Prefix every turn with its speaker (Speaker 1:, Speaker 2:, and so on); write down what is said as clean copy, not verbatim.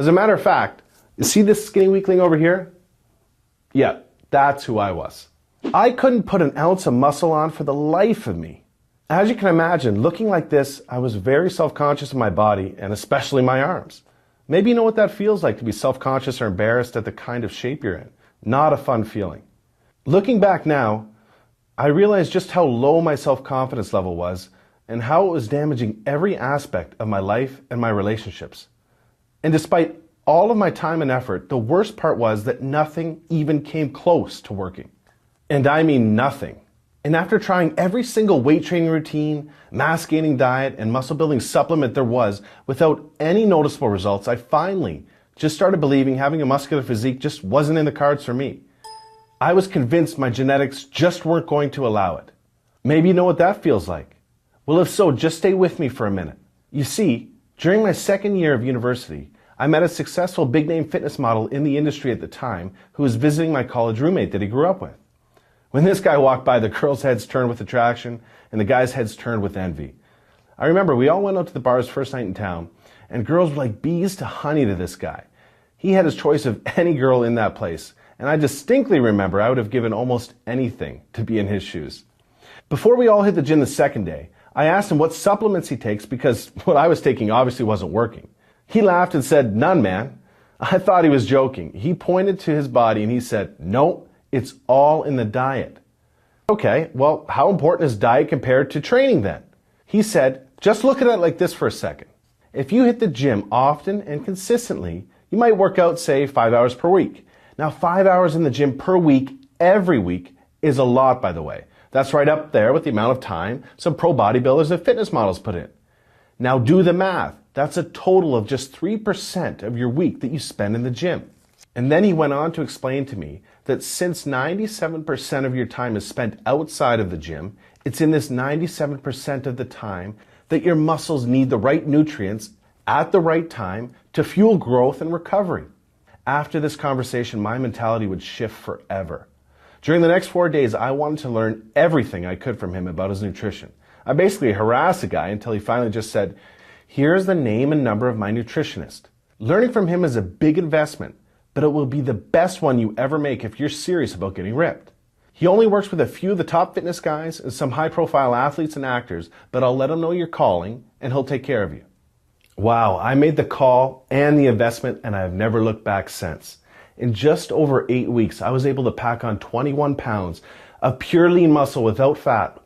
Speaker 1: As a matter of fact, you see this skinny weakling over here? Yeah, that's who I was. I couldn't put an ounce of muscle on for the life of me. As you can imagine, looking like this, I was very self-conscious of my body, and especially my arms. Maybe you know what that feels like to be self-conscious or embarrassed at the kind of shape you're in. Not a fun feeling. Looking back now, I realized just how low my self-confidence level was and how it was damaging every aspect of my life and my relationships. And despite all of my time and effort, the worst part was that nothing even came close to working. And I mean nothing. And after trying every single weight training routine, mass gaining diet, and muscle building supplement there was without any noticeable results, I finally just started believing having a muscular physique just wasn't in the cards for me. I was convinced my genetics just weren't going to allow it. Maybe you know what that feels like. Well, if so, just stay with me for a minute. You see, during my second year of university, I met a successful big-name fitness model in the industry at the time who was visiting my college roommate that he grew up with. When this guy walked by, the girls' heads turned with attraction and the guys' heads turned with envy. I remember we all went out to the bar's first night in town, and girls were like bees to honey to this guy. He had his choice of any girl in that place, and I distinctly remember I would have given almost anything to be in his shoes. Before we all hit the gym the second day, I asked him what supplements he takes because what I was taking obviously wasn't working. He laughed and said, "None, man." I thought he was joking. He pointed to his body and he said, "No, it's all in the diet." Okay, well, how important is diet compared to training then? He said, "Just look at it like this for a second. If you hit the gym often and consistently, you might work out, say, 5 hours per week. Now, 5 hours in the gym per week, every week, is a lot, by the way. That's right up there with the amount of time some pro bodybuilders and fitness models put in. Now do the math. That's a total of just 3% of your week that you spend in the gym." And then he went on to explain to me that since 97% of your time is spent outside of the gym, it's in this 97% of the time that your muscles need the right nutrients at the right time to fuel growth and recovery. After this conversation, my mentality would shift forever. During the next 4 days, I wanted to learn everything I could from him about his nutrition. I basically harassed the guy until he finally just said, "Here's the name and number of my nutritionist." Learning from him is a big investment, but it will be the best one you ever make if you're serious about getting ripped. He only works with a few of the top fitness guys and some high-profile athletes and actors, but I'll let him know you're calling and he'll take care of you. Wow, I made the call and the investment and I have never looked back since. In just over 8 weeks, I was able to pack on 21 pounds of pure lean muscle without fat